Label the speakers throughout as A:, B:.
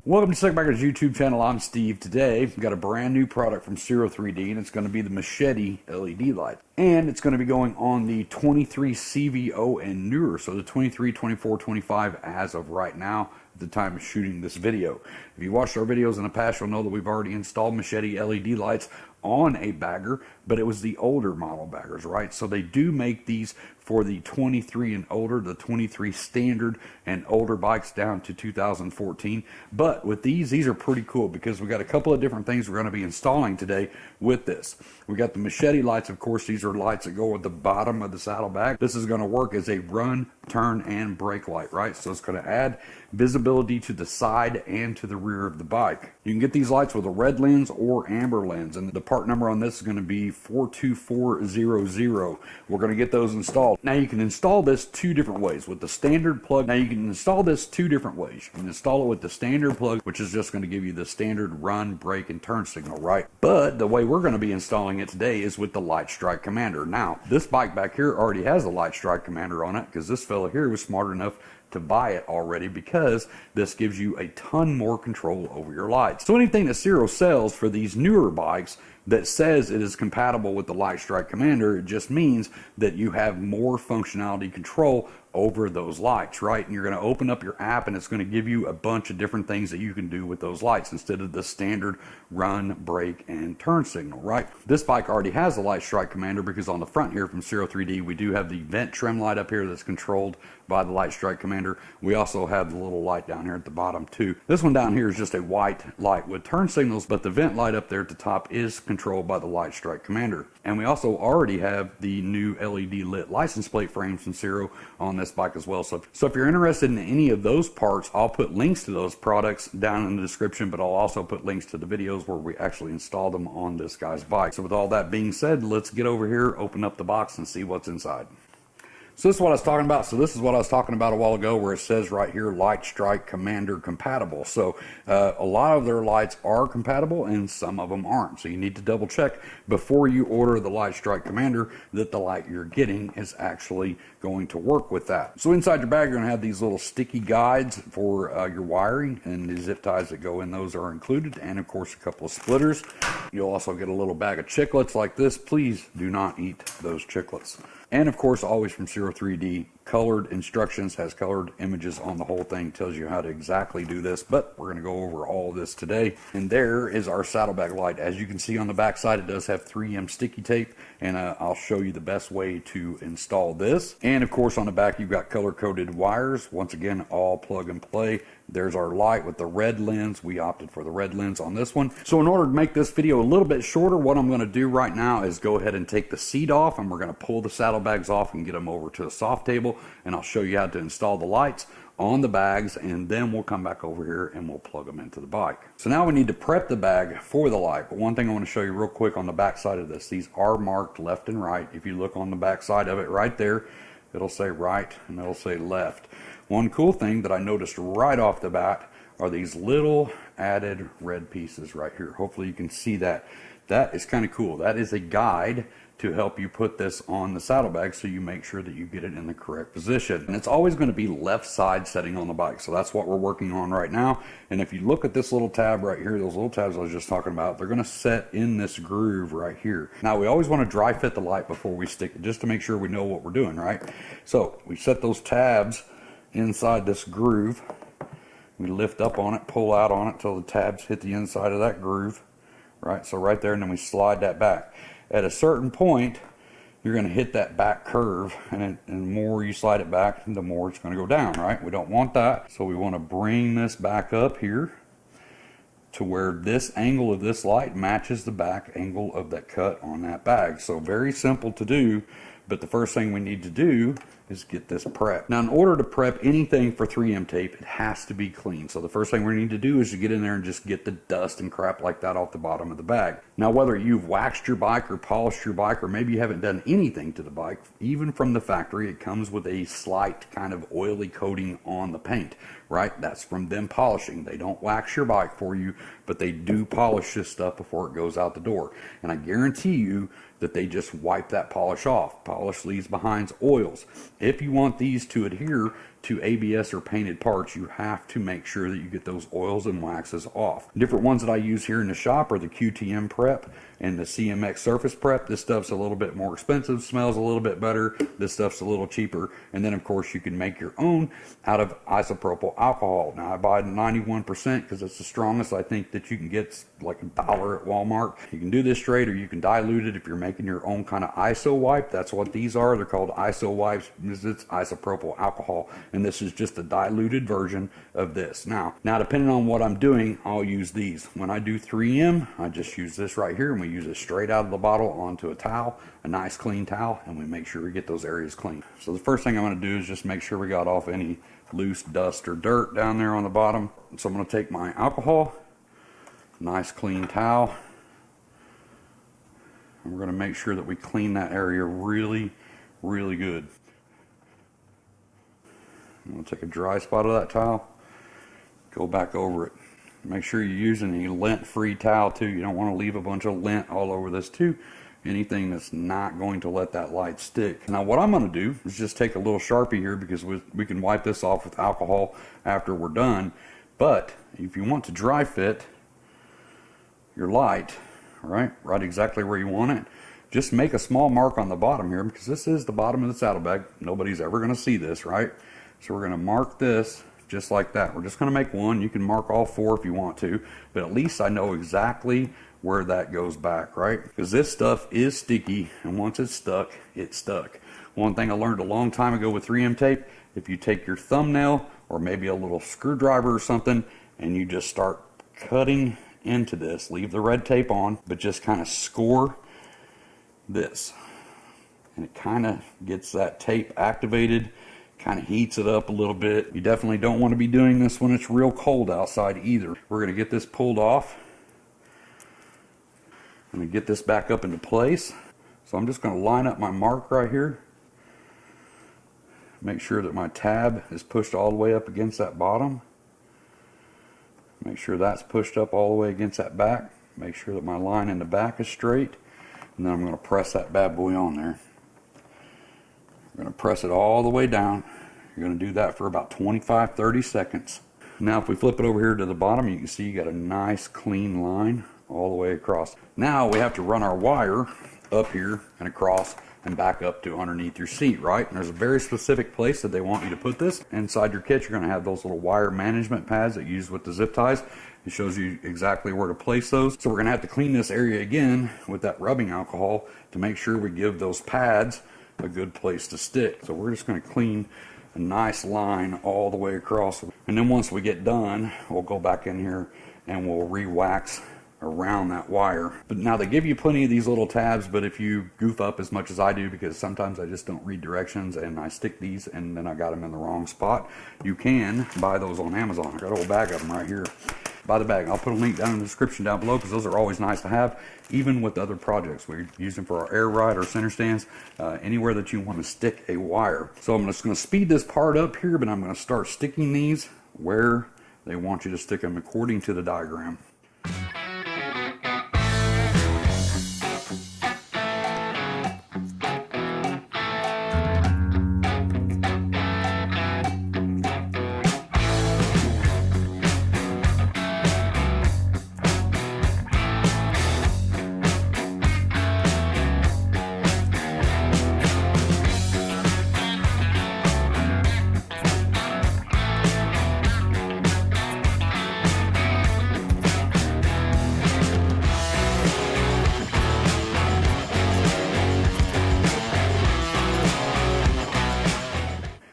A: Welcome to sikbaggers YouTube channel. I'm Steve. Today we've got a brand new product from Ciro 3D, and it's going to be the Machete LED light, and it's going to be going on the 23 CVO and newer, so the 23, 24, 25 as of right now at the time of shooting this video. If you watched our videos in the past, you'll know that we've already installed Machete LED lights on a bagger, but it was the older model baggers, right? So they do make these for the 23 and older, the 23 standard and older bikes down to 2014. But with these are pretty cool because we got a couple of different things we're going to be installing today with this. We got the Machete lights. Of course, these are lights that go at the bottom of the saddlebag. This is going to work as a run, turn, and brake light, right? So it's going to add visibility to the side and to the rear of the bike. You can get these lights with a red lens or amber lens, and the part number on this is going to be 42400. We're going to get those installed. Now you can install this two different ways with the standard plug. Now you can install this two different ways. You can install it with the standard plug, which is just going to give you the standard run, brake, and turn signal, right? But the way we're going to be installing it today is with the Light Strike Commander. Now this bike back here already has a Light Strike Commander on it because this fella here was smart enough to buy it already, because this gives you a ton more control over your lights. So anything that Ciro sells for these newer bikes that says it is compatible with the Light Strike Commander, it just means that you have more functionality control over those lights, right? And you're going to open up your app and it's going to give you a bunch of different things that you can do with those lights instead of the standard run, brake, and turn signal, right? This bike already has the Light Strike Commander because on the front here from Ciro 3D, we do have the vent trim light up here that's controlled by the Light Strike Commander. We also have the little light down here at the bottom too. This one down here is just a white light with turn signals, but the vent light up there at the top is controlled by the Light Strike Commander. And we also already have the new LED lit license plate frames from Ciro on this bike as well. So if you're interested in any of those parts, I'll put links to those products down in the description, but I'll also put links to the videos where we actually installed them on this guy's bike. So with all that being said, let's get over here, open up the box, and see what's inside. So this is what I was talking about. So this is what I was talking about a while ago where it says right here, Light Strike Commander compatible. So a lot of their lights are compatible and some of them aren't. So you need to double check before you order the Light Strike Commander that the light you're getting is actually going to work with that. So inside your bag, you're going to have these little sticky guides for your wiring, and the zip ties that go in those are included, and of course a couple of splitters. You'll also get a little bag of chiclets like this. Please do not eat those chiclets. And of course, always from Ciro 3D, colored instructions, has colored images on the whole thing, tells you how to exactly do this, but we're going to go over all this today. And there is our saddlebag light. As you can see on the back side, it does have 3M sticky tape, and I'll show you the best way to install this. And of course, on the back, you've got color-coded wires. Once again, all plug and play. There's our light with the red lens. We opted for the red lens on this one. So in order to make this video a little bit shorter, what I'm going to do right now is go ahead and take the seat off, and we're going to pull the saddlebags off and get them over to a soft table, and I'll show you how to install the lights on the bags, and then we'll come back over here and we'll plug them into the bike. So now we need to prep the bag for the light. But one thing I want to show you real quick on the back side of this, these are marked left and right. If you look on the back side of it right there, it'll say right and it'll say left. One cool thing that I noticed right off the bat are these little added red pieces right here. Hopefully you can see that. That is kind of cool. That is a guide to help you put this on the saddlebag so you make sure that you get it in the correct position. And it's always going to be left side setting on the bike. So that's what we're working on right now. And if you look at this little tab right here, those little tabs I was just talking about, they're going to set in this groove right here. Now we always want to dry fit the light before we stick it, just to make sure we know what we're doing, right? So we set those tabs inside this groove. We lift up on it, pull out on it till the tabs hit the inside of that groove, right? So right there, and then we slide that back. At a certain point, you're going to hit that back curve, and the more you slide it back, the more it's going to go down, right? We don't want that, so we want to bring this back up here to where this angle of this light matches the back angle of that cut on that bag. So very simple to do, but the first thing we need to do is get this prepped. Now in order to prep anything for 3M tape, it has to be clean. So the first thing we need to do is to get in there and just get the dust and crap like that off the bottom of the bag. Now whether you've waxed your bike or polished your bike, or maybe you haven't done anything to the bike, even from the factory, it comes with a slight kind of oily coating on the paint, right? That's from them polishing. They don't wax your bike for you, but they do polish this stuff before it goes out the door. And I guarantee you that they just wipe that polish off. Polish leaves behind oils. If you want these to adhere to ABS or painted parts, you have to make sure that you get those oils and waxes off. Different ones that I use here in the shop are the QTM prep and the CMX surface prep. This stuff's a little bit more expensive, smells a little bit better. This stuff's a little cheaper. And then of course you can make your own out of isopropyl alcohol. Now I buy the 91% because it's the strongest I think that you can get. It's like $1 at Walmart. You can do this straight or you can dilute it if you're making your own kind of ISO wipe. That's what these are. They're called ISO wipes because it's isopropyl alcohol. And this is just a diluted version of this. Now depending on what I'm doing, I'll use these. When I do 3M, I just use this right here and we use it straight out of the bottle onto a towel, a nice clean towel, and we make sure we get those areas clean. So the first thing I'm going to do is just make sure we got off any loose dust or dirt down there on the bottom. So I'm going to take my alcohol, nice clean towel, and we're going to make sure that we clean that area really good. I'm going to take a dry spot of that towel, go back over it. Make sure you're using a lint-free towel too. You don't want to leave a bunch of lint all over this too. Anything that's not going to let that light stick. Now what I'm going to do is just take a little Sharpie here because we can wipe this off with alcohol after we're done. But if you want to dry fit your light, right exactly where you want it, just make a small mark on the bottom here because this is the bottom of the saddlebag. Nobody's ever going to see this, right? So we're going to mark this just like that. We're just going to make one. You can mark all four if you want to, but at least I know exactly where that goes back, right? Because this stuff is sticky, and once it's stuck, it's stuck. One thing I learned a long time ago with 3M tape, if you take your thumbnail or maybe a little screwdriver or something and you just start cutting into this, leave the red tape on, but just kind of score this, and it kind of gets that tape activated, kind of heats it up a little bit. You definitely don't want to be doing this when it's real cold outside either. We're going to get this pulled off. I'm going to get this back up into place. So I'm just going to line up my mark right here. Make sure that my tab is pushed all the way up against that bottom. Make sure that's pushed up all the way against that back. Make sure that my line in the back is straight. And then I'm going to press that bad boy on there. We're going to press it all the way down. You're going to do that for about 25-30 seconds. Now if we flip it over here to the bottom, you can see you got a nice clean line all the way across. Now we have to run our wire up here and across and back up to underneath your seat, right? And there's a very specific place that they want you to put this. Inside your kit, you're going to have those little wire management pads that you use with the zip ties. It shows you exactly where to place those. So we're going to have to clean this area again with that rubbing alcohol to make sure we give those pads a good place to stick. So we're just going to clean a nice line all the way across. And then once we get done, we'll go back in here and we'll re-wax around that wire. But now they give you plenty of these little tabs, but if you goof up as much as I do, because sometimes I just don't read directions and I stick these and then I got them in the wrong spot, you can buy those on Amazon. I got a whole bag of them right here. Buy the bag. I'll put a link down in the description down below because those are always nice to have, even with other projects. We use them for our air ride or center stands, anywhere that you want to stick a wire. So I'm just going to speed this part up here, but I'm going to start sticking these where they want you to stick them according to the diagram.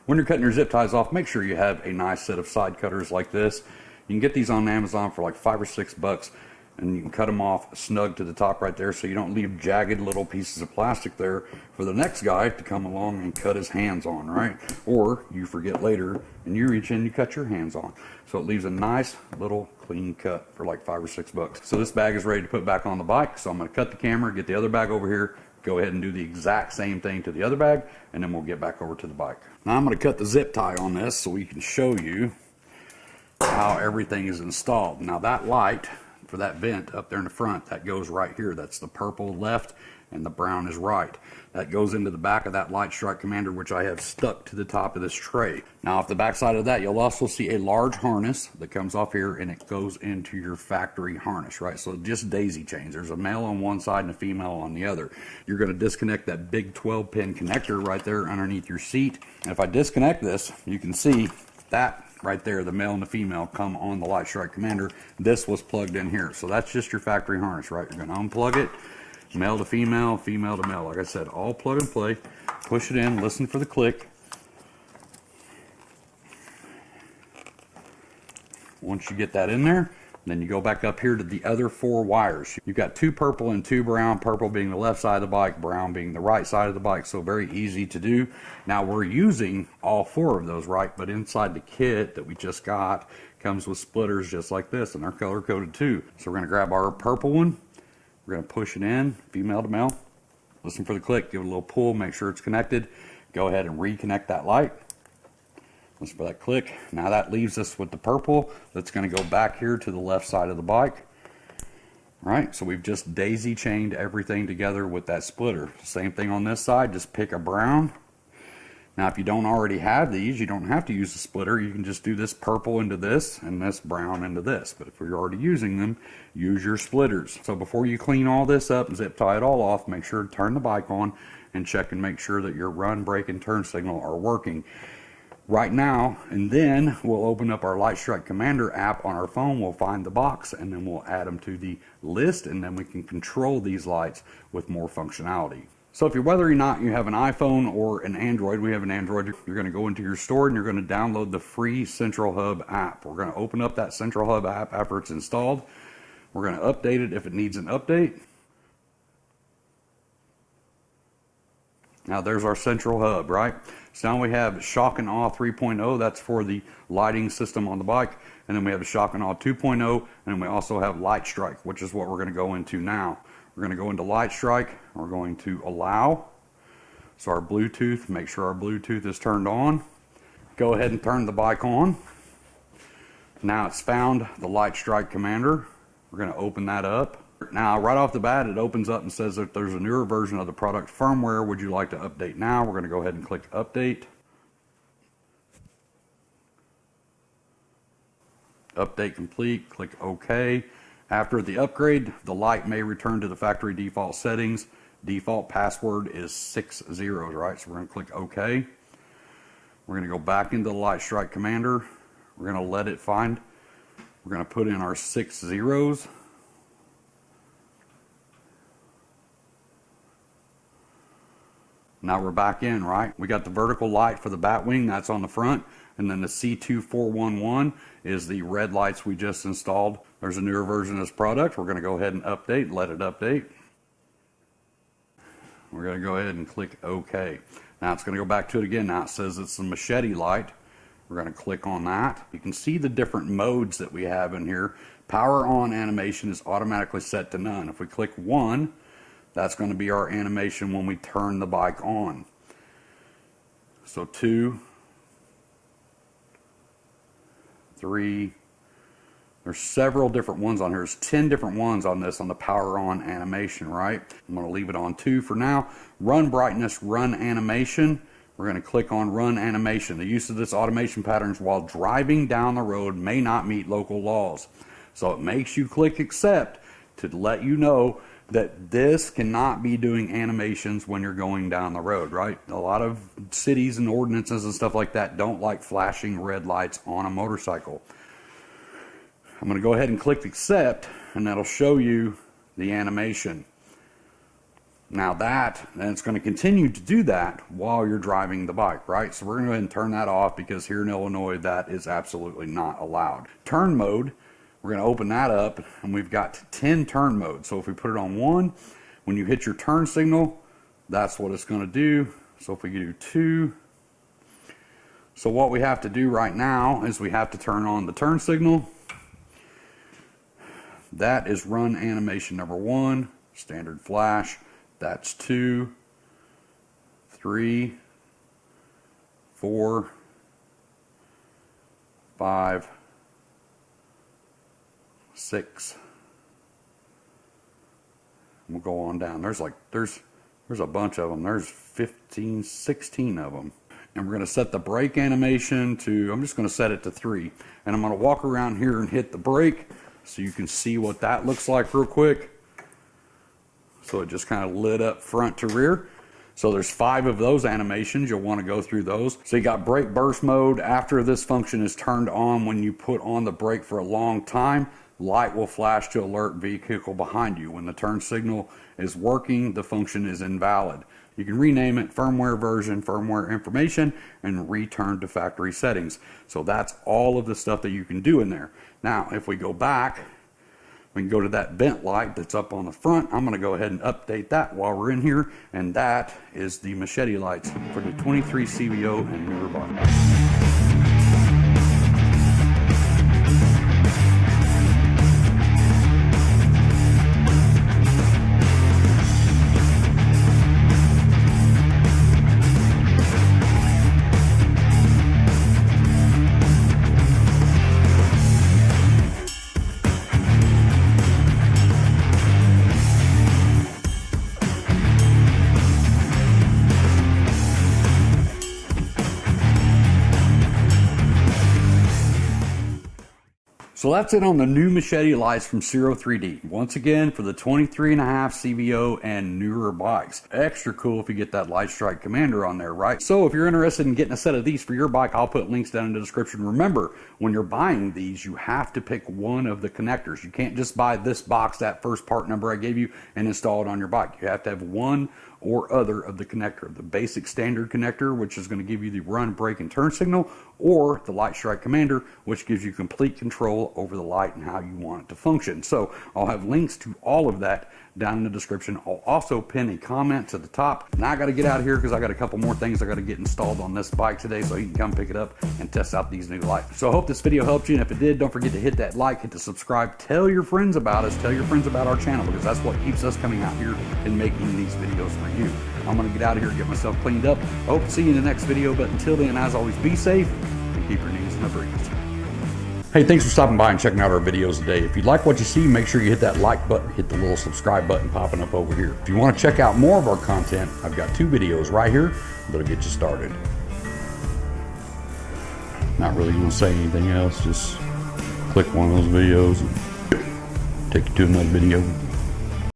A: When you're cutting your zip ties off, make sure you have a nice set of side cutters like this. You can get these on Amazon for like $5 or $6, and you can cut them off snug to the top right there so you don't leave jagged little pieces of plastic there for the next guy to come along and cut his hands on, right? Or you forget later and you reach in and you cut your hands on. So it leaves a nice little clean cut for like $5 or $6. So this bag is ready to put back on the bike. So I'm going to cut the camera, get the other bag over here, go ahead and do the exact same thing to the other bag, and then we'll get back over to the bike. Now I'm going to cut the zip tie on this so we can show you how everything is installed. Now that light for that vent up there in the front, that goes right here. That's the purple left, and the brown is right. That goes into the back of that light strike commander, which I have stuck to the top of this tray. Now off the back side of that, you'll also see a large harness that comes off here, and it goes into your factory harness, right? So just daisy chains. There's a male on one side and a female on the other. You're going to disconnect that big 12-pin connector right there underneath your seat. And if I disconnect this, you can see that right there, the male and the female come on the light strike commander. This was plugged in here. So that's just your factory harness, right? You're going to unplug it. Male to female, female to male. Like I said, all plug and play. Push it in, listen for the click. Once you get that in there, then you go back up here to the other 4 wires. You've got 2 purple and 2 brown, purple being the left side of the bike, brown being the right side of the bike, so very easy to do. Now we're using all 4 of those, right? But inside the kit that we just got comes with splitters just like this, and they're color coded too. So we're gonna grab our purple one. We're going to push it in, female to male. Listen for the click, give it a little pull, make sure it's connected. Go ahead and reconnect that light. Listen for that click. Now that leaves us with the purple that's going to go back here to the left side of the bike. All right, so we've just daisy chained everything together with that splitter. Same thing on this side, just pick a brown. Now, if you don't already have these, you don't have to use a splitter. You can just do this purple into this and this brown into this. But if you're already using them, use your splitters. So before you clean all this up and zip tie it all off, make sure to turn the bike on and check and make sure that your run, brake, and turn signal are working right now. And then we'll open up our Light Strike Commander app on our phone. We'll find the box and then we'll add them to the list, and then we can control these lights with more functionality. So if you're, whether or not you have an iPhone or an Android, we have an Android, you're going to go into your store and you're going to download the free Central Hub app. We're going to open up that Central Hub app after it's installed. We're going to update it if it needs an update. Now there's our Central Hub, right? So now we have Shock and Awe 3.0, that's for the lighting system on the bike. And then we have Shock and Awe 2.0, and then we also have Light Strike, which is what we're going to go into now. We're going to go into Light Strike. We're going to allow. So our Bluetooth, make sure our Bluetooth is turned on. Go ahead and turn the bike on. Now it's found the Light Strike Commander. We're going to open that up. Now right off the bat, it opens up and says that there's a newer version of the product firmware. Would you like to update now? We're going to go ahead and click Update. Update complete. Click OK. After the upgrade, the light may return to the factory default settings. Default password is 6 zeros, right? So we're going to click OK. We're going to go back into the Light Strike Commander. We're going to let it find. We're going to put in our 6 zeros. Now we're back in, right? We got the vertical light for the bat wing, that's on the front. And then the C2411 is the red lights we just installed. There's a newer version of this product. We're going to go ahead and update, let it update. We're going to go ahead and click OK. Now it's going to go back to it again. Now it says it's the machete light. We're going to click on that. You can see the different modes that we have in here. Power on animation is automatically set to none. If we click 1, that's going to be our animation when we turn the bike on. So 2, 3, there's several different ones on here. There's 10 different ones on this on the power on animation, right? I'm going to leave it on 2 for now. Run brightness, run animation. We're going to click on run animation. The use of this automation patterns while driving down the road may not meet local laws. So it makes you click accept to let you know that this cannot be doing animations when you're going down the road, right? A lot of cities and ordinances and stuff like that don't like flashing red lights on a motorcycle. I'm going to go ahead and click accept, and that'll show you the animation. Now and it's going to continue to do that while you're driving the bike, right? So we're going to go ahead and turn that off because here in Illinois that is absolutely not allowed. Turn mode, we're going to open that up, and we've got 10 turn modes. So if we put it on 1, when you hit your turn signal, that's what it's going to do. So if we do 2, so what we have to do right now is we have to turn on the turn signal. That is run animation number 1, standard flash. That's 2, 3, 4, 5, 6, We'll go on down. There's a bunch of them. There's 15, 16 of them. And we're going to set the brake animation to, I'm just going to set it to 3. And I'm going to walk around here and hit the brake so you can see what that looks like real quick. So it just kind of lit up front to rear. So there's 5 of those animations. You'll want to go through those. So you got brake burst mode. After this function is turned on, when you put on the brake for a long time, light will flash to alert vehicle behind you. When the turn signal is working, the function is invalid. You can rename it, firmware version, firmware information, and return to factory settings. So that's all of the stuff that you can do in there. Now, if we go back, we can go to that vent light that's up on the front. I'm going to go ahead and update that while we're in here. And that is the Machete lights for the 23 CVO and newer bike. So that's it on the new Machete lights from Ciro 3D. Once again, for the 23.5 CVO and newer bikes. Extra cool if you get that Light Strike Commander on there, right? So if you're interested in getting a set of these for your bike, I'll put links down in the description. Remember, when you're buying these, you have to pick one of the connectors. You can't just buy this box, that first part number I gave you, and install it on your bike. You have to have one or other of the connector. The basic standard connector, which is going to give you the run, brake, and turn signal, or the Light Strike Commander, which gives you complete control over the light and how you want it to function. So I'll have links to all of that down in the description. I'll also pin a comment to the top. Now I got to get out of here because I got a couple more things I got to get installed on this bike today, so you can come pick it up and test out these new lights. So I hope this video helped you, and if it did, don't forget to hit that like, hit the subscribe, tell your friends about us, tell your friends about our channel, because that's what keeps us coming out here and making these videos for you. I'm going to get out of here and get myself cleaned up. I hope to see you in the next video, but until then, as always, be safe and keep your knees in the breeze. Hey, thanks for stopping by and checking out our videos today. If you like what you see, make sure you hit that like button, hit the little subscribe button popping up over here. If you want to check out more of our content, I've got 2 videos right here that'll get you started. Not really going to say anything else, just click one of those videos and take you to another video.